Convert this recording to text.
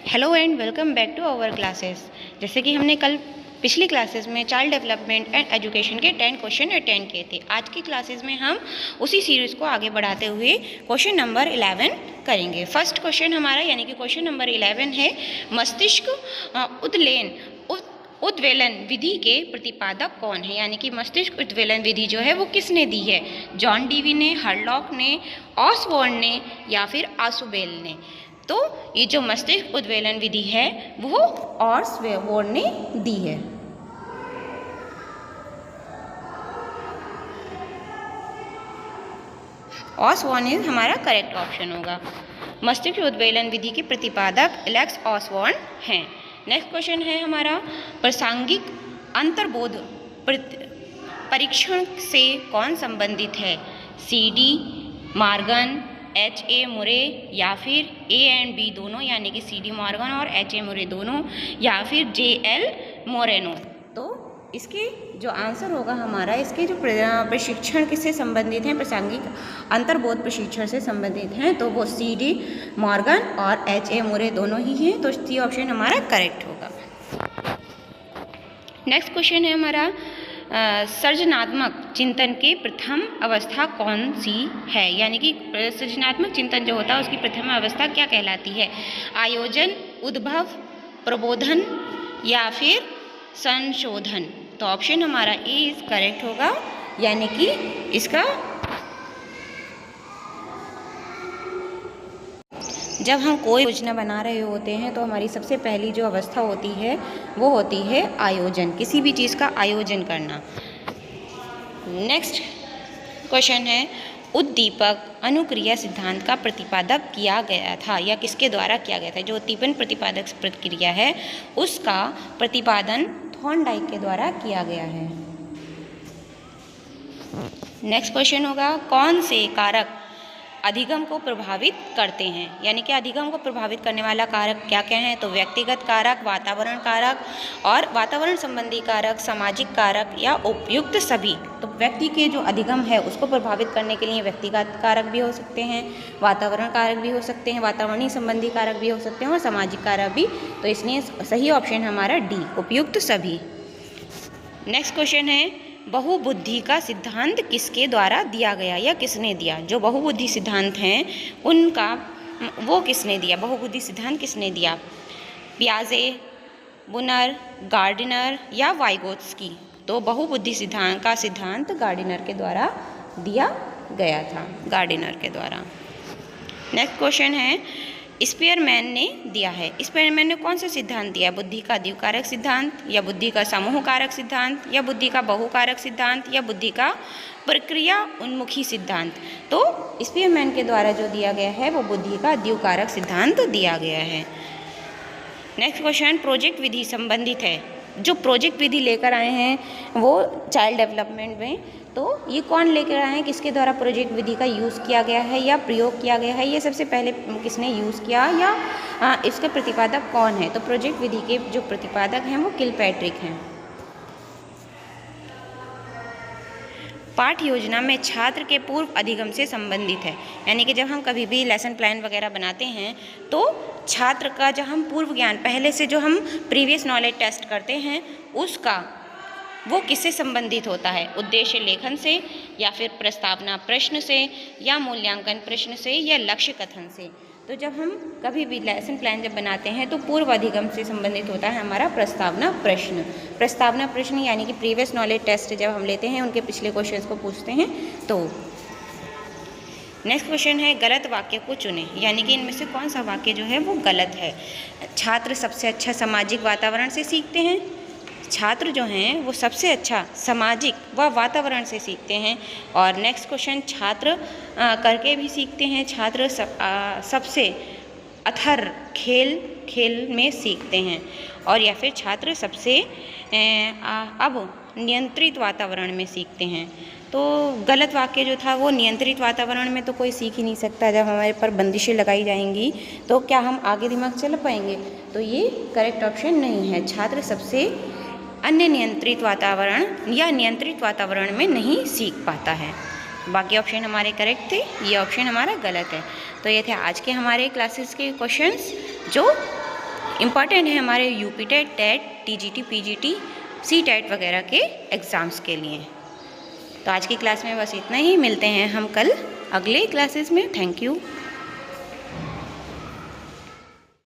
Hello and welcome back to our classes. जैसे कि हमने कल पिछली क्लासेस में चाइल्ड डेवलपमेंट एंड एजुकेशन के 10 क्वेश्चन अटेंड किए थे। आज की क्लासेस में हम उसी सीरीज़ को आगे बढ़ाते हुए क्वेश्चन नंबर 11 करेंगे। फर्स्ट क्वेश्चन हमारा यानी कि क्वेश्चन नंबर 11 है, मस्तिष्क उद्वेलन विधि के प्रतिपादक कौन है। यानी कि मस्तिष्क उद्वेलन विधि जो है वो किसने दी है? जॉन डीवी ने, हरलॉक ने, ऑसबॉर्न ने या फिर आसुबेल ने। तो ये जो मस्तिष्क उद्वेलन विधि है वो ऑसबॉर्न ने दी है। ऑसबॉर्न इज हमारा करेक्ट ऑप्शन होगा। मस्तिष्क उद्वेलन विधि के प्रतिपादक एलेक्स ऑसबॉर्न हैं। नेक्स्ट क्वेश्चन है हमारा, प्रासंगिक अंतर्बोध परीक्षण से कौन संबंधित है? CD मॉर्गन, HA मुरे या फिर A एंड B दोनों, यानी कि CD मॉर्गन और HA मुरे दोनों, या फिर JL मोरेनो। तो इसके जो आंसर होगा हमारा, इसके जो प्रशिक्षण किससे संबंधित हैं, प्रासंगिक अंतर्बोध प्रशिक्षण से संबंधित हैं, तो वो CD मॉर्गन और HA मुरे दोनों ही हैं। तो सी ऑप्शन हमारा करेक्ट होगा। नेक्स्ट क्वेश्चन है हमारा, सृजनात्मक चिंतन की प्रथम अवस्था कौन सी है? यानी कि सृजनात्मक चिंतन जो होता है उसकी प्रथम अवस्था क्या कहलाती है? आयोजन, उद्भव, प्रबोधन या फिर संशोधन। तो ऑप्शन हमारा ए इज करेक्ट होगा। यानी कि इसका जब हम कोई योजना बना रहे होते हैं तो हमारी सबसे पहली जो अवस्था होती है वो होती है आयोजन, किसी भी चीज़ का आयोजन करना। नेक्स्ट क्वेश्चन है, उद्दीपक अनुक्रिया सिद्धांत का प्रतिपादक किया गया था या किसके द्वारा किया गया था? जो उद्दीपन प्रतिपादक प्रक्रिया है उसका प्रतिपादन थॉर्नडाइक के द्वारा किया गया है। नेक्स्ट क्वेश्चन होगा, कौन से कारक अधिगम को प्रभावित करते हैं? यानी कि अधिगम को प्रभावित करने वाला कारक क्या क्या हैं? तो व्यक्तिगत कारक, वातावरण कारक और वातावरण संबंधी कारक, सामाजिक कारक या उपयुक्त सभी। तो व्यक्ति के जो अधिगम है उसको प्रभावित करने के लिए व्यक्तिगत कारक भी हो सकते हैं, वातावरण कारक भी हो सकते हैं, वातावरणीय संबंधी कारक भी हो सकते हैं और सामाजिक कारक भी। तो इसलिए सही ऑप्शन हमारा डी, उपयुक्त सभी। नेक्स्ट क्वेश्चन है, बहुबुद्धि का सिद्धांत किसके द्वारा दिया गया या किसने दिया? जो बहुबुद्धि सिद्धांत हैं उनका वो किसने दिया? बहुबुद्धि सिद्धांत किसने दिया? पियाजे, बुनर, गार्डिनर या वाइगोत्स्की। तो बहुबुद्धि सिद्धांत का सिद्धांत गार्डिनर के द्वारा दिया गया था, गार्डिनर के द्वारा। नेक्स्ट क्वेश्चन है, स्पीयरमैन ने दिया है। स्पीयरमैन ने कौन सा सिद्धांत दिया? बुद्धि का द्विकारक सिद्धांत या बुद्धि का समूह कारक सिद्धांत या बुद्धि का बहुकारक सिद्धांत या बुद्धि का प्रक्रिया उन्मुखी सिद्धांत। तो स्पीयरमैन के द्वारा जो दिया गया है वो बुद्धि का द्विकारक सिद्धांत दिया गया है। नेक्स्ट क्वेश्चन, प्रोजेक्ट विधि संबंधित है। जो प्रोजेक्ट विधि लेकर आए हैं वो चाइल्ड डेवलपमेंट में, तो ये कौन लेकर आए हैं, किसके द्वारा प्रोजेक्ट विधि का यूज़ किया गया है या प्रयोग किया गया है, ये सबसे पहले किसने यूज़ किया या इसके प्रतिपादक कौन है? तो प्रोजेक्ट विधि के जो प्रतिपादक हैं वो किलपैट्रिक हैं। पाठ योजना में छात्र के पूर्व अधिगम से संबंधित है। यानी कि जब हम कभी भी लेसन प्लान वगैरह बनाते हैं तो छात्र का जो हम पूर्व ज्ञान, पहले से जो हम प्रीवियस नॉलेज टेस्ट करते हैं उसका वो किससे संबंधित होता है? उद्देश्य लेखन से या फिर प्रस्तावना प्रश्न से या मूल्यांकन प्रश्न से या लक्ष्य कथन से। तो जब हम कभी भी लेसन प्लान जब बनाते हैं तो पूर्व अधिगम से संबंधित होता है हमारा प्रस्तावना प्रश्न। प्रस्तावना प्रश्न यानी कि प्रीवियस नॉलेज टेस्ट जब हम लेते हैं उनके पिछले क्वेश्चंस को पूछते हैं। तो नेक्स्ट क्वेश्चन है, गलत वाक्य को चुनें। यानी कि इनमें से कौन सा वाक्य जो है वो गलत है? छात्र सबसे अच्छा सामाजिक वातावरण से सीखते हैं। छात्र जो हैं वो सबसे अच्छा सामाजिक व वातावरण से सीखते हैं। और नेक्स्ट क्वेश्चन, छात्र करके भी सीखते हैं। छात्र सबसे अथर खेल में सीखते हैं। और या फिर छात्र सबसे अब नियंत्रित वातावरण में सीखते हैं। तो गलत वाक्य जो था वो नियंत्रित वातावरण में तो कोई सीख ही नहीं सकता। जब हमारे पर बंदिशें लगाई जाएंगी तो क्या हम आगे दिमाग चला पाएंगे? तो ये करेक्ट ऑप्शन नहीं है। छात्र सबसे अन्य नियंत्रित वातावरण या नियंत्रित वातावरण में नहीं सीख पाता है। बाकी ऑप्शन हमारे करेक्ट थे, ये ऑप्शन हमारा गलत है। तो ये थे आज के हमारे क्लासेस के क्वेश्चंस जो इम्पॉर्टेंट है हमारे UP TET, TET, TGT, PGT, C TET वगैरह के एग्ज़ाम्स के लिए। तो आज की क्लास में बस इतना ही, मिलते हैं हम कल अगले क्लासेस में। Thank you.